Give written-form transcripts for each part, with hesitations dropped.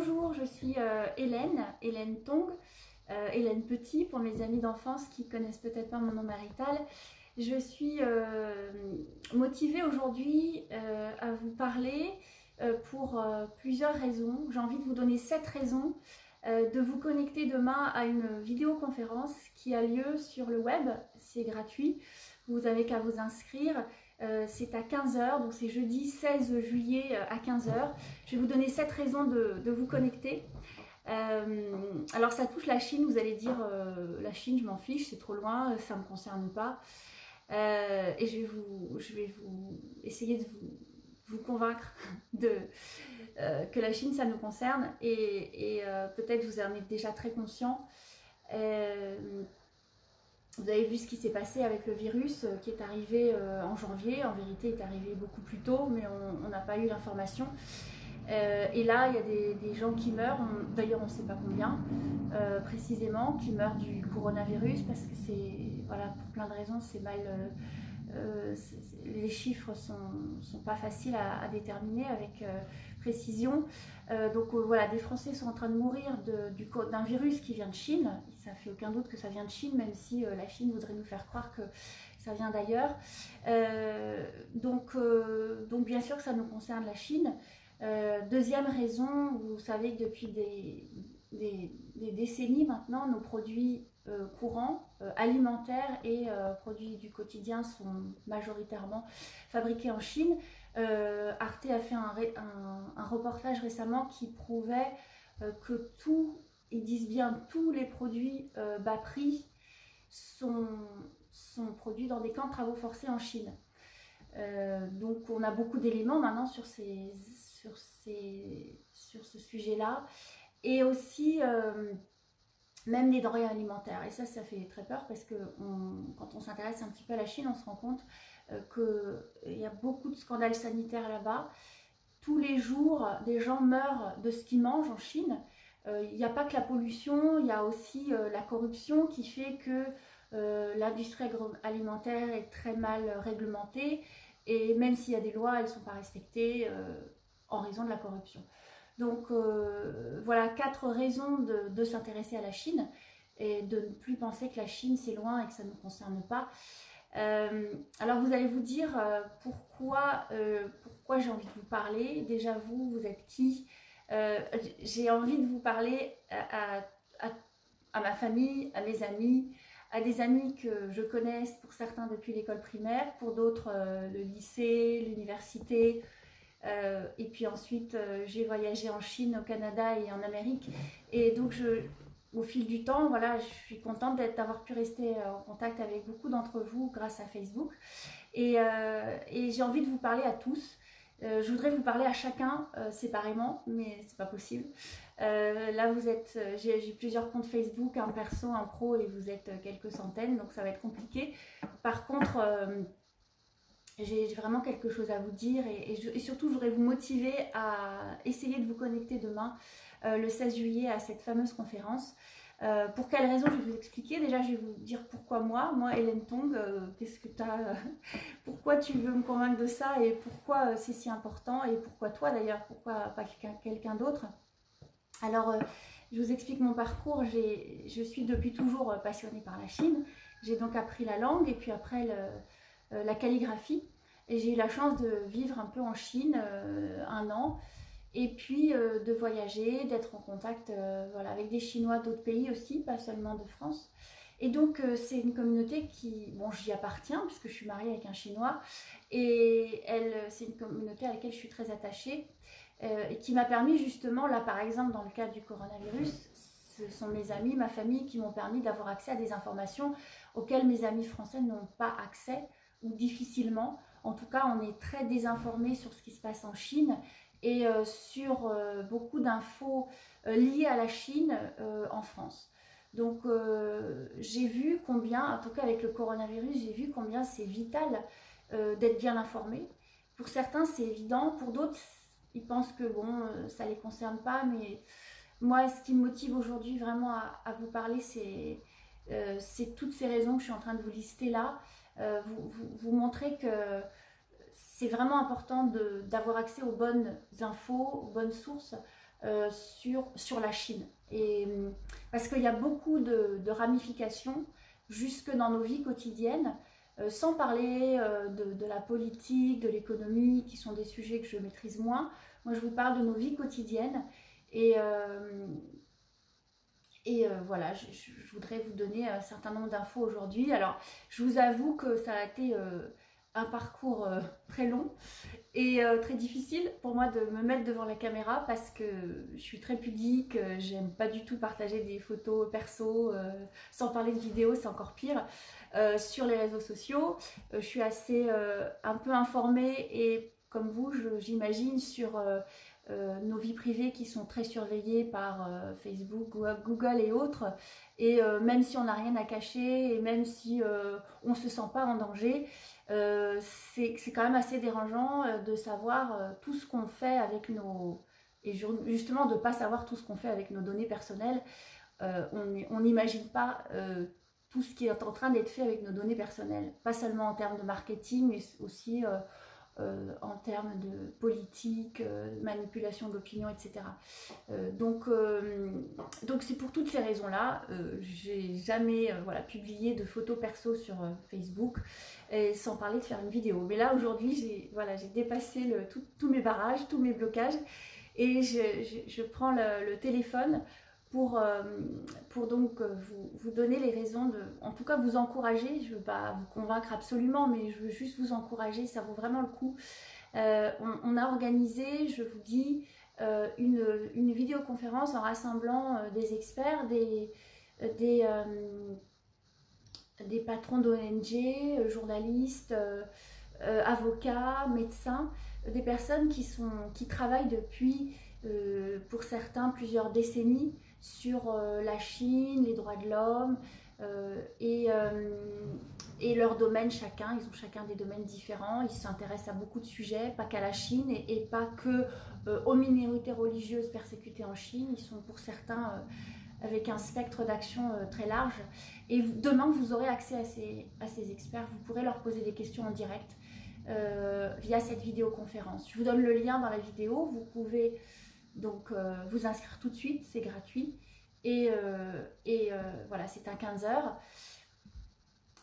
Bonjour, je suis Hélène Tong, Hélène Petit pour mes amis d'enfance qui connaissent peut-être pas mon nom marital. Je suis motivée aujourd'hui à vous parler pour plusieurs raisons. J'ai envie de vous donner 7 raisons de vous connecter demain à une vidéoconférence qui a lieu sur le web. C'est gratuit, vous avez qu'à vous inscrire. C'est à 15 h, donc c'est jeudi 16 juillet à 15 h. Je vais vous donner 7 raisons de vous connecter. Alors ça touche la Chine, vous allez dire la Chine je m'en fiche, c'est trop loin, ça ne me concerne pas. Et je vais essayer de vous convaincre que la Chine ça nous concerne et peut-être vous en êtes déjà très conscient. Vous avez vu ce qui s'est passé avec le virus qui est arrivé en janvier. En vérité, il est arrivé beaucoup plus tôt, mais on n'a pas eu l'information. Et là, il y a des gens qui meurent, d'ailleurs on ne sait pas combien précisément, qui meurent du coronavirus parce que c'est, voilà, pour plein de raisons, c'est mal. Les chiffres sont pas faciles à déterminer avec précision. Donc voilà, des Français sont en train de mourir d'un virus qui vient de Chine. Ça fait aucun doute que ça vient de Chine, même si la Chine voudrait nous faire croire que ça vient d'ailleurs. Donc bien sûr que ça nous concerne, la Chine. Deuxième raison, vous savez que depuis des décennies maintenant, nos produits courants, alimentaires et produits du quotidien sont majoritairement fabriqués en Chine. Arte a fait un reportage récemment qui prouvait que ils disent bien tous les produits bas prix sont produits dans des camps de travaux forcés en Chine. Donc on a beaucoup d'éléments maintenant sur ce sujet-là, et aussi même les denrées alimentaires. Et ça fait très peur parce que quand on s'intéresse un petit peu à la Chine, on se rend compte qu'il y a beaucoup de scandales sanitaires là-bas. Tous les jours, des gens meurent de ce qu'ils mangent en Chine. Il n'y a pas que la pollution, il y a aussi la corruption qui fait que l'industrie agroalimentaire est très mal réglementée. Et même s'il y a des lois, elles ne sont pas respectées en raison de la corruption. Donc voilà 4 raisons de s'intéresser à la Chine et de ne plus penser que la Chine c'est loin et que ça ne nous concerne pas. Alors vous allez vous dire pourquoi j'ai envie de vous parler. Déjà vous êtes qui? J'ai envie de vous parler à ma famille, à mes amis, à des amis que je connaisse, pour certains depuis l'école primaire, pour d'autres le lycée, l'université. Et puis ensuite, j'ai voyagé en Chine, au Canada et en Amérique. Et donc, au fil du temps, voilà, je suis contente d'avoir pu rester en contact avec beaucoup d'entre vous grâce à Facebook. Et j'ai envie de vous parler à tous. Je voudrais vous parler à chacun séparément, mais c'est pas possible. Là, j'ai plusieurs comptes Facebook, un perso, un pro, et vous êtes quelques centaines, donc ça va être compliqué. Par contre, j'ai vraiment quelque chose à vous dire et surtout, je voudrais vous motiver à essayer de vous connecter demain, le 16 juillet, à cette fameuse conférence. Pour quelles raisons, je vais vous expliquer. Déjà, je vais vous dire pourquoi moi Hélène Tong, qu'est-ce que tu as, pourquoi tu veux me convaincre de ça et pourquoi c'est si important et pourquoi toi d'ailleurs, pourquoi pas quelqu'un d'autre. Alors, je vous explique mon parcours. Je suis depuis toujours passionnée par la Chine. J'ai donc appris la langue et puis après la calligraphie. Et j'ai eu la chance de vivre un peu en Chine 1 an. Et puis de voyager, d'être en contact voilà, avec des Chinois d'autres pays aussi, pas seulement de France. Et donc c'est une communauté qui, bon, j'y appartiens puisque je suis mariée avec un Chinois. Et c'est une communauté à laquelle je suis très attachée et qui m'a permis justement, là par exemple dans le cas du coronavirus, ce sont mes amis, ma famille qui m'ont permis d'avoir accès à des informations auxquelles mes amis français n'ont pas accès ou difficilement. En tout cas, on est très désinformés sur ce qui se passe en Chine et sur beaucoup d'infos liées à la Chine en France. Donc j'ai vu combien, en tout cas avec le coronavirus, j'ai vu combien c'est vital d'être bien informé. Pour certains c'est évident, pour d'autres ils pensent que bon, ça ne les concerne pas, mais moi ce qui me motive aujourd'hui vraiment à vous parler, c'est toutes ces raisons que je suis en train de vous lister là. Vous montrer que c'est vraiment important d'avoir accès aux bonnes infos, aux bonnes sources sur la Chine. Et, parce qu'il y a beaucoup de ramifications jusque dans nos vies quotidiennes, sans parler de la politique, de l'économie, qui sont des sujets que je maîtrise moins. Moi, je vous parle de nos vies quotidiennes. Et, voilà, je voudrais vous donner un certain nombre d'infos aujourd'hui. Alors, je vous avoue que ça a été un parcours très long et très difficile pour moi de me mettre devant la caméra parce que je suis très pudique, j'aime pas du tout partager des photos perso, sans parler de vidéos, c'est encore pire, sur les réseaux sociaux. Je suis assez un peu informée et comme vous, j'imagine, sur nos vies privées qui sont très surveillées par Facebook, Google et autres. Et même si on n'a rien à cacher et même si on ne se sent pas en danger, c'est quand même assez dérangeant de savoir tout ce qu'on fait avec nos... Et justement de ne pas savoir tout ce qu'on fait avec nos données personnelles. On n'imagine pas tout ce qui est en train d'être fait avec nos données personnelles. Pas seulement en termes de marketing, mais aussi en termes de politique, manipulation d'opinion, etc. Donc c'est pour toutes ces raisons-là, j'ai jamais voilà, publié de photos perso sur Facebook, et sans parler de faire une vidéo. Mais là aujourd'hui, j'ai dépassé tous mes barrages, tous mes blocages, et je prends le téléphone pour donc vous donner les raisons en tout cas vous encourager. Je ne veux pas vous convaincre absolument, mais je veux juste vous encourager, ça vaut vraiment le coup. On a organisé, je vous dis, une vidéoconférence en rassemblant des experts, des patrons d'ONG, journalistes, avocats, médecins, des personnes qui travaillent depuis, pour certains, plusieurs décennies sur la Chine, les droits de l'homme et leurs domaines chacun. Ils ont chacun des domaines différents, ils s'intéressent à beaucoup de sujets, pas qu'à la Chine et pas que aux minorités religieuses persécutées en Chine. Ils sont pour certains avec un spectre d'action très large. Et demain, vous aurez accès à ces experts, vous pourrez leur poser des questions en direct via cette vidéoconférence. Je vous donne le lien dans la vidéo, vous pouvez donc vous inscrire tout de suite, c'est gratuit. Et voilà, c'est à 15h.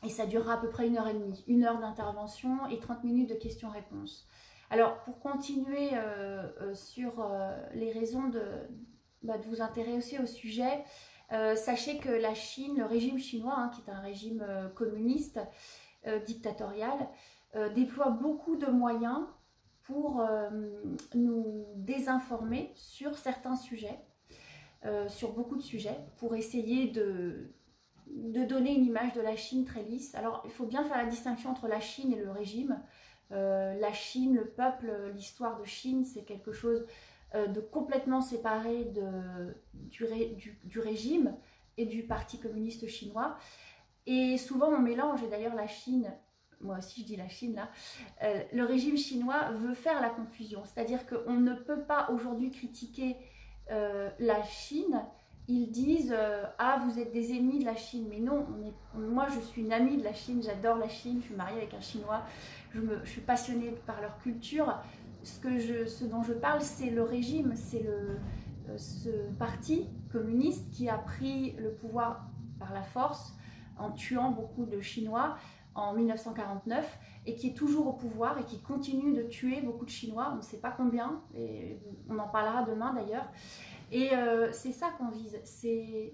Et ça durera à peu près 1h30, 1 heure d'intervention et 30 minutes de questions-réponses. Alors, pour continuer sur les raisons de vous intéresser au sujet, sachez que la Chine, le régime chinois, hein, qui est un régime communiste, dictatorial, déploie beaucoup de moyens pour nous désinformer sur certains sujets, sur beaucoup de sujets, pour essayer de donner une image de la Chine très lisse. Alors, il faut bien faire la distinction entre la Chine et le régime. La Chine, le peuple, l'histoire de Chine, c'est quelque chose de complètement séparé du régime et du Parti communiste chinois. Et souvent, on mélange, et d'ailleurs la Chine, moi aussi je dis la Chine là, le régime chinois veut faire la confusion. C'est-à-dire qu'on ne peut pas aujourd'hui critiquer la Chine. Ils disent ah, vous êtes des ennemis de la Chine, mais non, moi je suis une amie de la Chine, j'adore la Chine, je suis mariée avec un Chinois, je suis passionnée par leur culture. Ce dont je parle, c'est le régime, c'est ce parti communiste qui a pris le pouvoir par la force en tuant beaucoup de Chinois en 1949 et qui est toujours au pouvoir et qui continue de tuer beaucoup de Chinois, on ne sait pas combien, et on en parlera demain d'ailleurs. Et c'est ça qu'on vise, c'est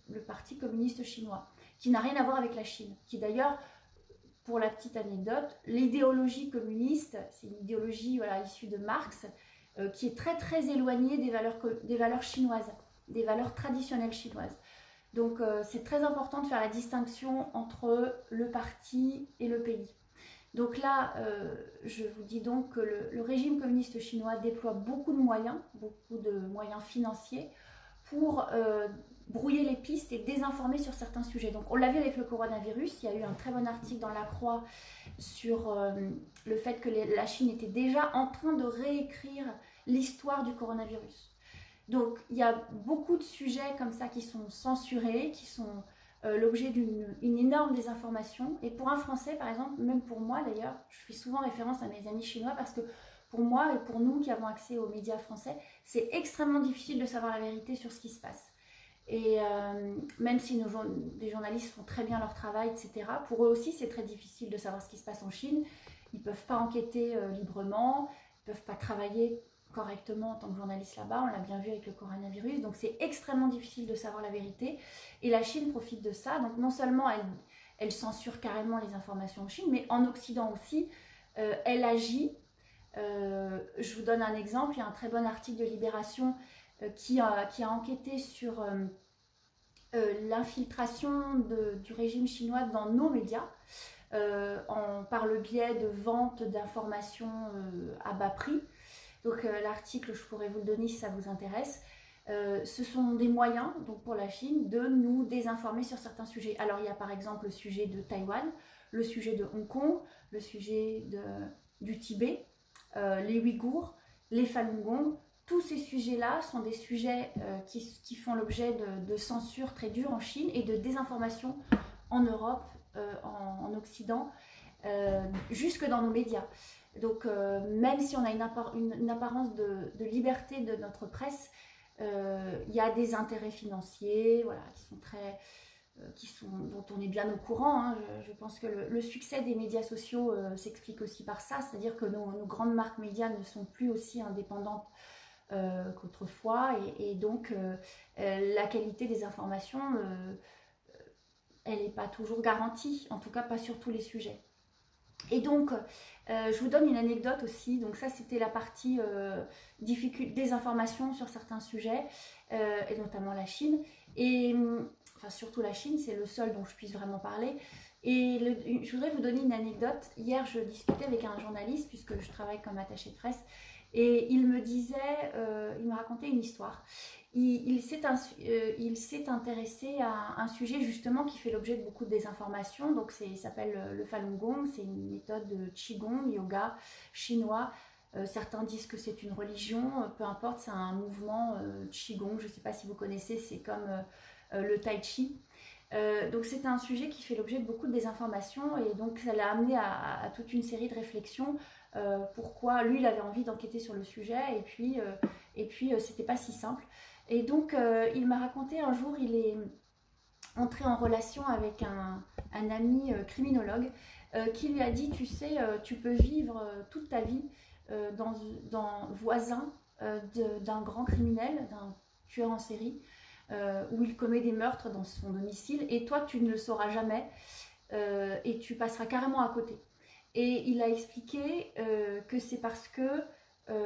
le Parti communiste chinois, qui n'a rien à voir avec la Chine, qui d'ailleurs, pour la petite anecdote, l'idéologie communiste, c'est une idéologie voilà, issue de Marx, qui est très très éloignée des valeurs chinoises, des valeurs traditionnelles chinoises. Donc c'est très important de faire la distinction entre le parti et le pays. Donc là, je vous dis donc que le régime communiste chinois déploie beaucoup de moyens financiers pour brouiller les pistes et désinformer sur certains sujets. Donc on l'a vu avec le coronavirus, il y a eu un très bon article dans La Croix sur le fait que la Chine était déjà en train de réécrire l'histoire du coronavirus. Donc il y a beaucoup de sujets comme ça qui sont censurés, qui sont l'objet d'une énorme désinformation. Et pour un Français, par exemple, même pour moi d'ailleurs, je fais souvent référence à mes amis chinois parce que pour moi et pour nous qui avons accès aux médias français, c'est extrêmement difficile de savoir la vérité sur ce qui se passe. Et même si des journalistes font très bien leur travail, etc., pour eux aussi, c'est très difficile de savoir ce qui se passe en Chine. Ils ne peuvent pas enquêter librement, ils ne peuvent pas travailler correctement en tant que journaliste là-bas. On l'a bien vu avec le coronavirus. Donc, c'est extrêmement difficile de savoir la vérité. Et la Chine profite de ça. Donc, non seulement elle censure carrément les informations en Chine, mais en Occident aussi, elle agit. Je vous donne un exemple. Il y a un très bon article de Libération qui a enquêté sur l'infiltration du régime chinois dans nos médias par le biais de vente d'informations à bas prix. Donc l'article, je pourrais vous le donner si ça vous intéresse. Ce sont des moyens donc pour la Chine de nous désinformer sur certains sujets. Alors il y a par exemple le sujet de Taïwan, le sujet de Hong Kong, le sujet du Tibet, les Ouïghours, les Falun Gong. Tous ces sujets-là sont des sujets qui font l'objet de censure très dure en Chine et de désinformation en Europe, en Occident, jusque dans nos médias. Donc même si on a une apparence de liberté de notre presse, il y a des intérêts financiers, voilà, dont on est bien au courant. Hein. Je pense que le succès des médias sociaux s'explique aussi par ça, c'est-à-dire que nos grandes marques médias ne sont plus aussi indépendantes qu'autrefois, et donc la qualité des informations, elle n'est pas toujours garantie, en tout cas pas sur tous les sujets. Et donc, je vous donne une anecdote aussi. Donc ça, c'était la partie des informations sur certains sujets, et notamment la Chine. Et enfin, surtout la Chine, c'est le seul dont je puisse vraiment parler. Et je voudrais vous donner une anecdote. Hier, je discutais avec un journaliste, puisque je travaille comme attachée de presse, et il me racontait une histoire. Il s'est intéressé à un sujet justement qui fait l'objet de beaucoup de désinformations. Donc il s'appelle le Falun Gong, c'est une méthode de Qigong, yoga chinois. Certains disent que c'est une religion, peu importe, c'est un mouvement Qigong, je ne sais pas si vous connaissez, c'est comme le Tai Chi. Donc c'est un sujet qui fait l'objet de beaucoup de désinformations, et donc ça l'a amené à toute une série de réflexions. Pourquoi lui il avait envie d'enquêter sur le sujet, et puis c'était pas si simple. Et donc il m'a raconté un jour, il est entré en relation avec un ami criminologue qui lui a dit, tu sais, tu peux vivre toute ta vie voisin d'un grand criminel, d'un tueur en série, où il commet des meurtres dans son domicile, et toi tu ne le sauras jamais, et tu passeras carrément à côté. Et il a expliqué que c'est parce que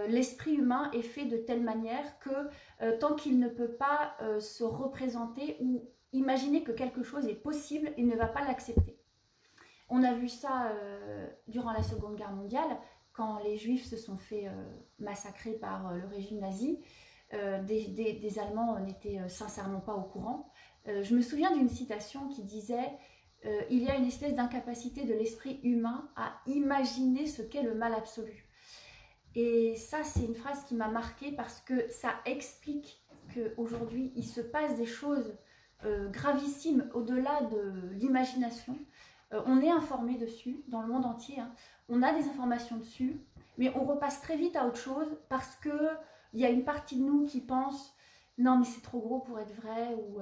l'esprit humain est fait de telle manière que tant qu'il ne peut pas se représenter ou imaginer que quelque chose est possible, il ne va pas l'accepter. On a vu ça durant la Seconde Guerre mondiale, quand les Juifs se sont fait massacrer par le régime nazi. Des Allemands n'étaient sincèrement pas au courant. Je me souviens d'une citation qui disait il y a une espèce d'incapacité de l'esprit humain à imaginer ce qu'est le mal absolu. Et ça, c'est une phrase qui m'a marquée, parce que ça explique qu'aujourd'hui, il se passe des choses gravissimes au-delà de l'imagination. On est informé dessus dans le monde entier, hein. On a des informations dessus, mais on repasse très vite à autre chose, parce qu'il y a une partie de nous qui pense « non, mais c'est trop gros pour être vrai » ou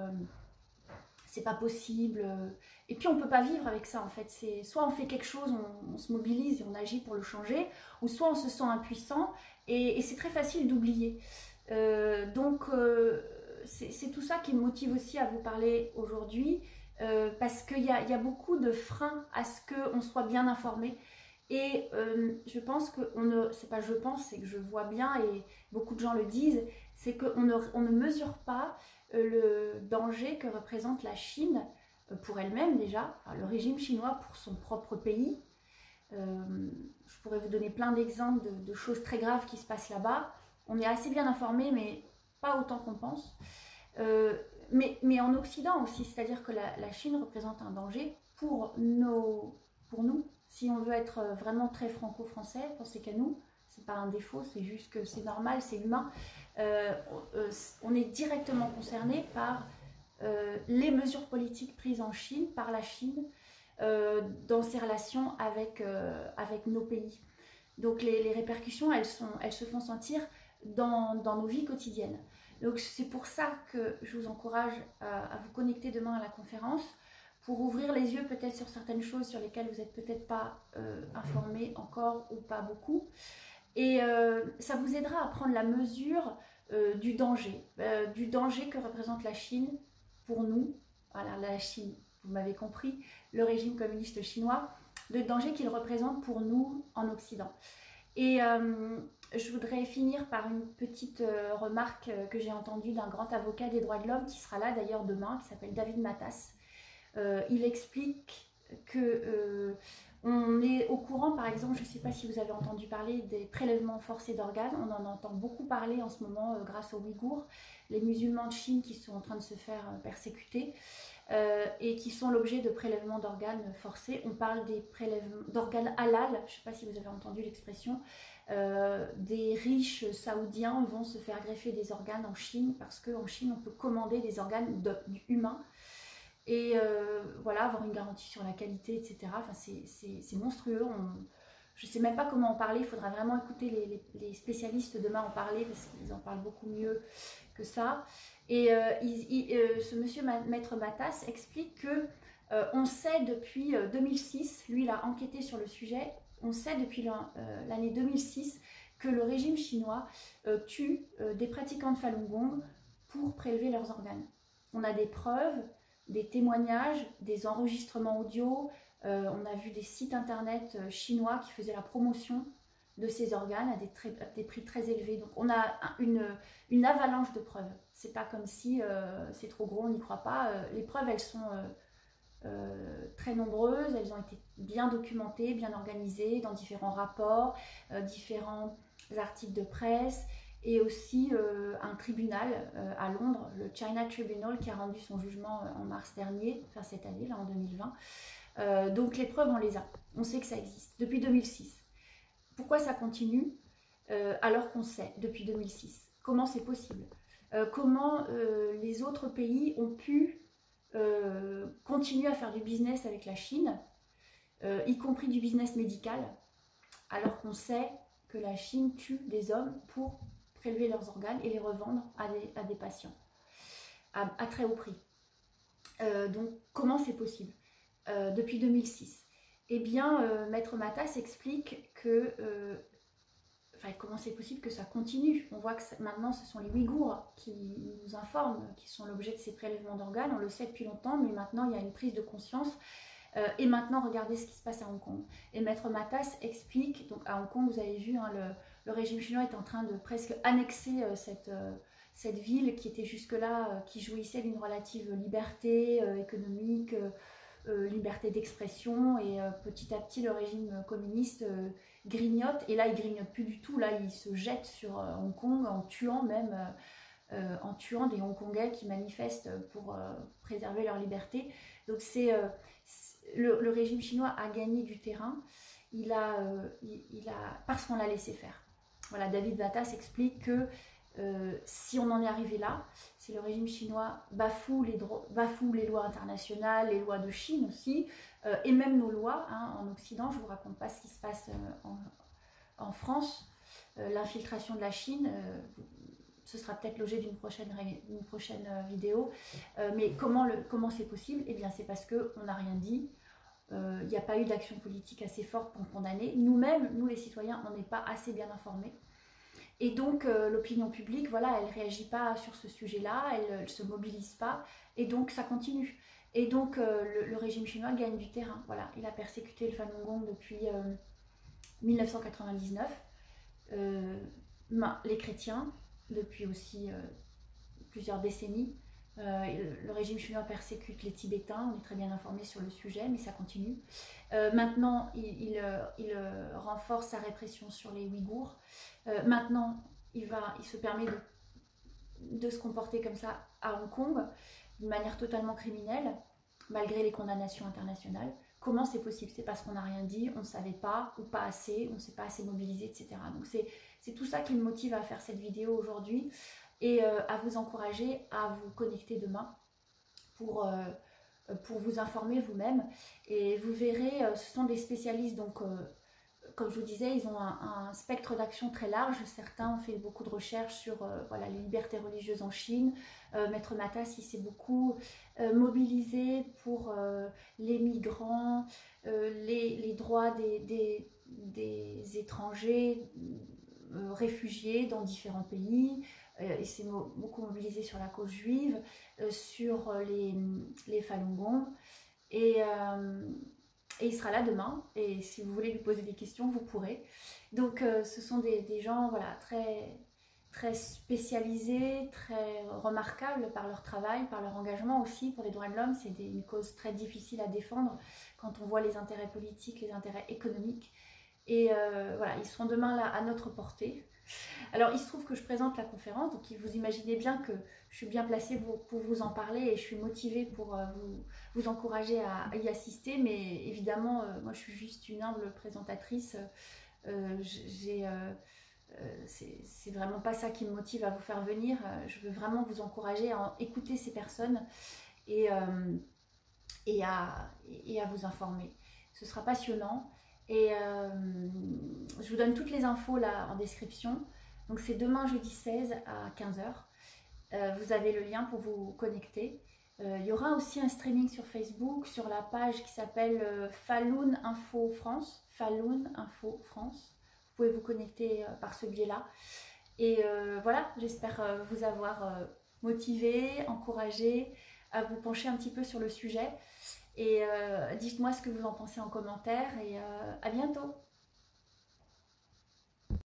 c'est pas possible. Et puis on peut pas vivre avec ça en fait. C'est soit on fait quelque chose, on se mobilise et on agit pour le changer, ou soit on se sent impuissant, et c'est très facile d'oublier. Donc c'est tout ça qui me motive aussi à vous parler aujourd'hui, parce qu'il y a beaucoup de freins à ce qu'on soit bien informé. Et je pense que c'est pas je pense, c'est que je vois bien, et beaucoup de gens le disent, c'est qu'on ne mesure pas le danger que représente la Chine pour elle-même déjà, enfin, le régime chinois pour son propre pays. Je pourrais vous donner plein d'exemples de choses très graves qui se passent là-bas. On est assez bien informé, mais pas autant qu'on pense. Mais en Occident aussi, c'est-à-dire que la Chine représente un danger pour nous. Si on veut être vraiment très franco-français, pensez qu'à nous, c'est pas un défaut, c'est juste que c'est normal, c'est humain. On est directement concerné par les mesures politiques prises en Chine, par la Chine, dans ses relations avec nos pays. Donc les répercussions, elles se font sentir dans nos vies quotidiennes. Donc c'est pour ça que je vous encourage à vous connecter demain à la conférence, pour ouvrir les yeux peut-être sur certaines choses sur lesquelles vous n'êtes peut-être pas informé encore ou pas beaucoup. Et ça vous aidera à prendre la mesure du danger que représente la Chine pour nous. Voilà, la Chine, vous m'avez compris, le régime communiste chinois, le danger qu'il représente pour nous en Occident. Et je voudrais finir par une petite remarque que j'ai entendue d'un grand avocat des droits de l'homme qui sera là d'ailleurs demain, qui s'appelle David Matas. Il explique que on est au courant, par exemple, je ne sais pas si vous avez entendu parler des prélèvements forcés d'organes, on en entend beaucoup parler en ce moment grâce aux Ouïghours, les musulmans de Chine qui sont en train de se faire persécuter et qui sont l'objet de prélèvements d'organes forcés. On parle des prélèvements d'organes halal, je ne sais pas si vous avez entendu l'expression, des riches saoudiens vont se faire greffer des organes en Chine parce qu'en Chine on peut commander des organes humains. Et voilà, avoir une garantie sur la qualité, etc. Enfin, c'est monstrueux. Je ne sais même pas comment en parler. Il faudra vraiment écouter les spécialistes demain en parler parce qu'ils en parlent beaucoup mieux que ça. Et ce monsieur Maître Matas explique que on sait depuis 2006, lui il a enquêté sur le sujet, on sait depuis l'année 2006 que le régime chinois tue des pratiquants de Falun Gong pour prélever leurs organes. On a des preuves, des témoignages, des enregistrements audio, on a vu des sites internet chinois qui faisaient la promotion de ces organes à des prix très élevés. Donc on a une avalanche de preuves. C'est pas comme si c'est trop gros, on n'y croit pas. Les preuves, elles sont très nombreuses, elles ont été bien documentées, bien organisées dans différents rapports, différents articles de presse, et aussi un tribunal à Londres, le China Tribunal, qui a rendu son jugement en mars dernier, enfin cette année, là en 2020. Donc les preuves, on les a. On sait que ça existe depuis 2006. Pourquoi ça continue alors qu'on sait depuis 2006? Comment c'est possible? Comment les autres pays ont pu continuer à faire du business avec la Chine, y compris du business médical, alors qu'on sait que la Chine tue des hommes pour prélever leurs organes et les revendre à des patients à très haut prix. Donc comment c'est possible depuis 2006? Eh bien, Maître Matas explique que comment c'est possible que ça continue. On voit que maintenant ce sont les Ouïghours qui nous informent, qui sont l'objet de ces prélèvements d'organes. On le sait depuis longtemps, mais maintenant il y a une prise de conscience. Et maintenant, regardez ce qui se passe à Hong Kong. Et Maître Matas explique, donc à Hong Kong, vous avez vu, hein, le régime chinois est en train de presque annexer cette ville qui était jusque-là, qui jouissait d'une relative liberté économique, liberté d'expression, et petit à petit le régime communiste grignote, et là il grignote plus du tout, là il se jette sur Hong Kong en tuant des Hongkongais qui manifestent pour préserver leur liberté. Donc le régime chinois a gagné du terrain, parce qu'on l'a laissé faire. Voilà, David Matas explique que si on en est arrivé là, si le régime chinois bafoue les lois internationales, les lois de Chine aussi, et même nos lois, hein, en Occident, je ne vous raconte pas ce qui se passe en France, l'infiltration de la Chine, ce sera peut-être l'objet d'une prochaine vidéo, mais comment c'est possible? Eh bien c'est parce qu'on n'a rien dit, il n'y a pas eu d'action politique assez forte pour condamner, nous-mêmes, nous les citoyens, on n'est pas assez bien informés. Et donc l'opinion publique, voilà, elle ne réagit pas sur ce sujet-là, elle ne se mobilise pas, et donc ça continue. Et donc le régime chinois gagne du terrain. Voilà, il a persécuté le Falun Gong depuis 1999, les chrétiens depuis aussi plusieurs décennies. Le régime chinois persécute les Tibétains, on est très bien informé sur le sujet, mais ça continue. Maintenant, il renforce sa répression sur les Ouïghours. Maintenant, il se permet de se comporter comme ça à Hong Kong, d'une manière totalement criminelle, malgré les condamnations internationales. Comment c'est possible? C'est parce qu'on n'a rien dit, on ne savait pas, ou pas assez, on ne s'est pas assez mobilisé, etc. Donc c'est tout ça qui me motive à faire cette vidéo aujourd'hui, et à vous encourager à vous connecter demain pour vous informer vous-même. Et vous verrez, ce sont des spécialistes, donc comme je vous disais, ils ont un spectre d'action très large. Certains ont fait beaucoup de recherches sur voilà, les libertés religieuses en Chine. Maître Matas, il s'est beaucoup mobilisé pour les migrants, les droits des étrangers réfugiés dans différents pays. Il s'est beaucoup mobilisé sur la cause juive, sur les Falun Gong. Et il sera là demain, et si vous voulez lui poser des questions, vous pourrez. Donc ce sont des gens voilà, très spécialisés, très remarquables par leur travail, par leur engagement aussi pour les droits de l'homme. C'est une cause très difficile à défendre quand on voit les intérêts politiques, les intérêts économiques. Et voilà, ils seront demain là à notre portée. Alors, il se trouve que je présente la conférence, donc vous imaginez bien que je suis bien placée pour vous en parler et je suis motivée pour vous encourager à y assister. Mais évidemment, moi, je suis juste une humble présentatrice. C'est vraiment pas ça qui me motive à vous faire venir. Je veux vraiment vous encourager à écouter ces personnes et, à vous informer. Ce sera passionnant. Et je vous donne toutes les infos là en description. Donc c'est demain jeudi 16 à 15 h. Vous avez le lien pour vous connecter. Il y aura aussi un streaming sur Facebook, sur la page qui s'appelle Falun Info France. Falun Info France. Vous pouvez vous connecter par ce biais-là. Et voilà, j'espère vous avoir motivé, encouragé à vous pencher un petit peu sur le sujet. Et dites-moi ce que vous en pensez en commentaire et à bientôt.